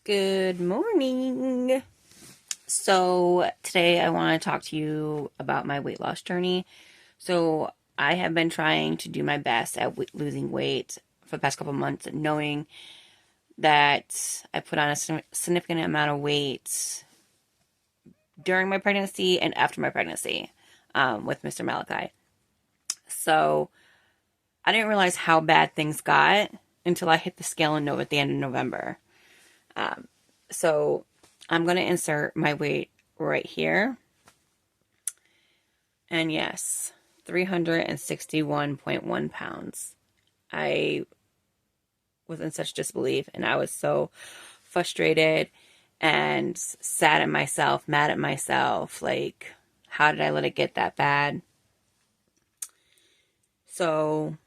Good morning. So today I want to talk to you about my weight loss journey. So I have been trying to do my best at losing weight for the past couple months, knowing that I put on a significant amount of weight during my pregnancy and after my pregnancy with Mr. Malachi. So I didn't realize how bad things got until I hit the scale at the end of November. So I'm going to insert my weight right here. And yes, 361.1 pounds. I was in such disbelief, and I was so frustrated and sad at myself, mad at myself. Like, how did I let it get that bad? So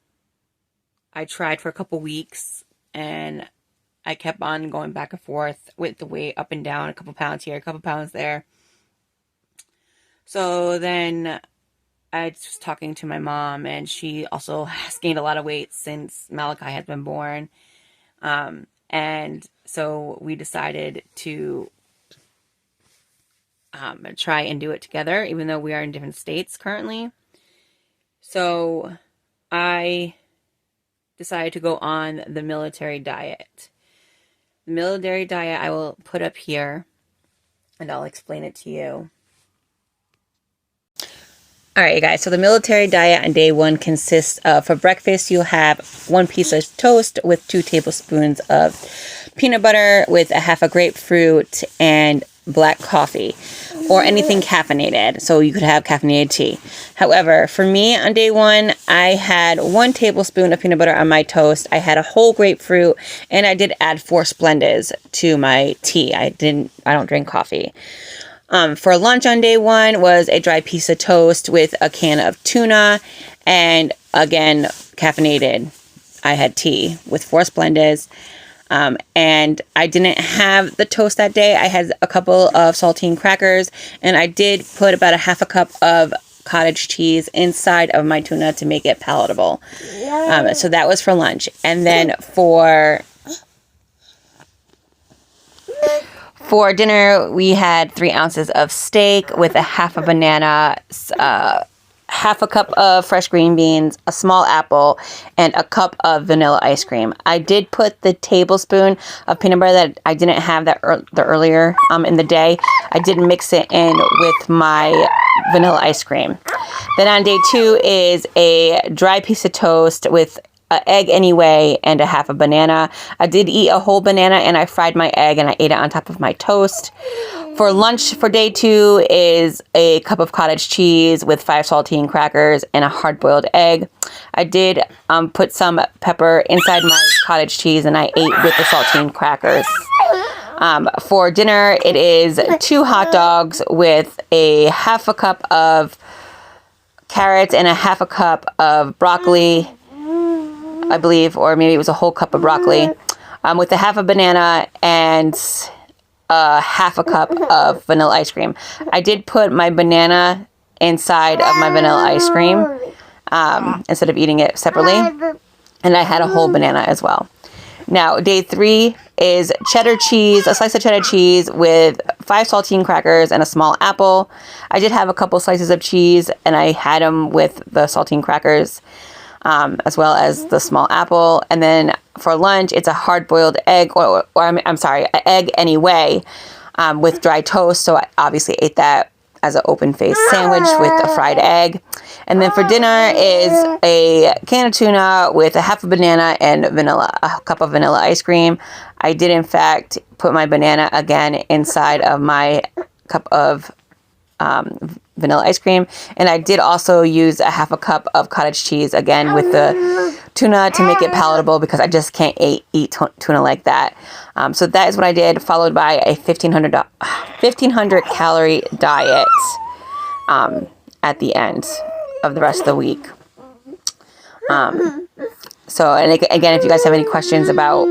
I tried for a couple weeks, and I kept on going back and forth with the weight up and down, a couple pounds here, a couple pounds there. So then I was talking to my mom, and she also has gained a lot of weight since Malachi has been born. And so we decided to try and do it together, even though we are in different states currently. So I decided to go on the military diet. The military diet I will put up here, and I'll explain it to you. All right, you guys. So the military diet on day one consists of, for breakfast, you'll have 1 piece of toast with 2 tablespoons of peanut butter with a half a grapefruit and black coffee or anything caffeinated. So you could have caffeinated tea. However, for me on day one, I had 1 tablespoon of peanut butter on my toast. I had a whole grapefruit, and I did add 4 Splendas to my tea. I don't drink coffee. For lunch on day one was a dry piece of toast with a can of tuna, and again, caffeinated. I had tea with 4 Splendas, and I didn't have the toast that day. I had a couple of saltine crackers, and I did put about a half a cup of cottage cheese inside of my tuna to make it palatable. So that was for lunch. And then for dinner, we had 3 ounces of steak with a half a banana, half a cup of fresh green beans, a small apple, and a cup of vanilla ice cream. I did put the tablespoon of peanut butter that I didn't have the earlier in the day. I did mix it in with my vanilla ice cream. Then on day 2 is a dry piece of toast with an egg anyway and a half a banana. I did eat a whole banana, and I fried my egg and I ate it on top of my toast. For lunch for day 2 is a cup of cottage cheese with 5 saltine crackers and a hard-boiled egg. I did put some pepper inside my cottage cheese, and I ate with the saltine crackers. For dinner, it is 2 hot dogs with a half a cup of carrots and a half a cup of broccoli, I believe, or maybe it was a whole cup of broccoli, with a half a banana and half a cup of vanilla ice cream. I did put my banana inside of my vanilla ice cream instead of eating it separately, and I had a whole banana as well. Now, day 3 is cheddar cheese, a slice of cheddar cheese with 5 saltine crackers and a small apple. I did have a couple slices of cheese, and I had them with the saltine crackers, as well as the small apple. And then for lunch, it's a hard-boiled egg, an egg anyway, with dry toast. So I obviously ate that as an open-faced sandwich with a fried egg. And then for dinner is a can of tuna with a half a banana and a cup of vanilla ice cream. I did, in fact, put my banana again inside of my cup of vanilla ice cream, and I did also use a half a cup of cottage cheese again with the tuna to make it palatable, because I just can't eat tuna like that. So that is what I did, followed by a 1,500 calorie diet at the end of the rest of the week. So, and again, if you guys have any questions about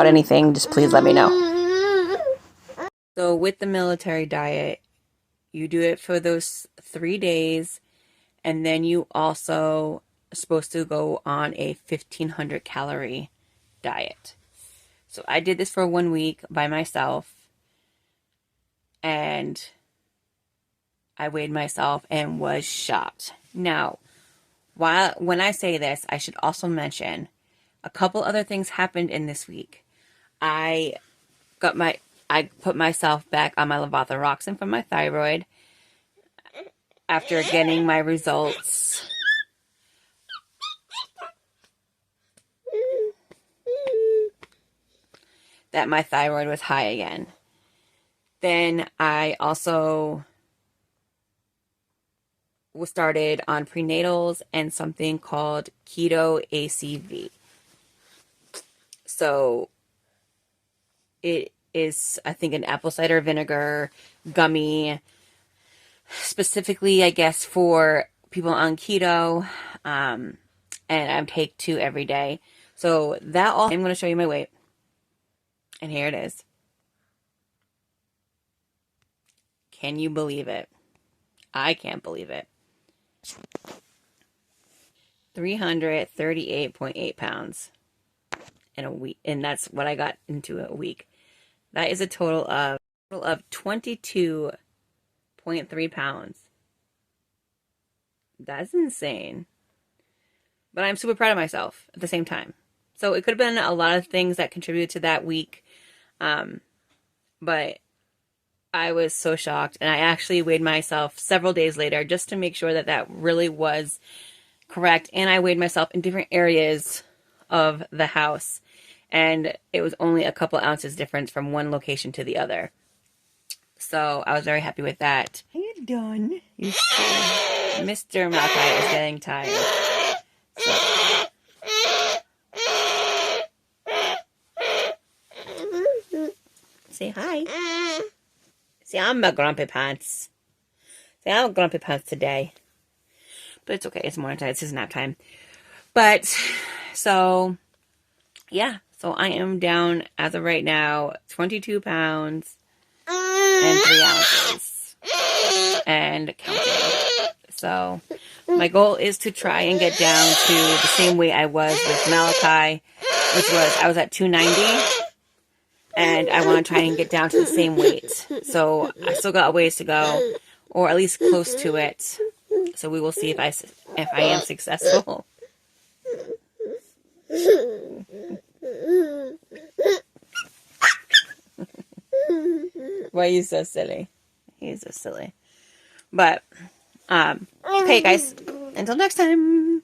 anything, just please let me know. So with the military diet, you do it for those 3 days, and then you also are supposed to go on a 1,500 calorie diet. So I did this for 1 week by myself, and I weighed myself and was shocked. Now, when I say this, I should also mention a couple other things happened in this week. I put myself back on my levothyroxine for my thyroid after getting my results. That my thyroid was high again. Then I also was started on prenatals and something called keto ACV. So it is, I think, an apple cider vinegar gummy, specifically, I guess, for people on keto. And I take 2 every day. So that all, I'm going to show you my weight. And here it is. Can you believe it? I can't believe it. 338.8 pounds in a week. And that's what I got into a week. That is a total of 22.3 pounds. That's insane. But I'm super proud of myself at the same time. So it could have been a lot of things that contributed to that week. But I was so shocked. And I actually weighed myself several days later just to make sure that that really was correct. And I weighed myself in different areas of the house. And it was only a couple ounces difference from one location to the other. So I was very happy with that. Are you done? You see, Mr. Malachi is getting tired. So. Say hi. See, I'm a grumpy pants. See, I'm a grumpy pants today. But it's okay. It's morning time. It's his nap time. But, so, yeah. So I am down, as of right now, 22 pounds and 3 ounces. And counting. So, my goal is to try and get down to the same weight I was with Malachi, which was, I was at 290. And I want to try and get down to the same weight. So I still got a ways to go, or at least close to it. So we will see if I am successful. Why are you so silly? He's so silly. But okay, guys. Until next time.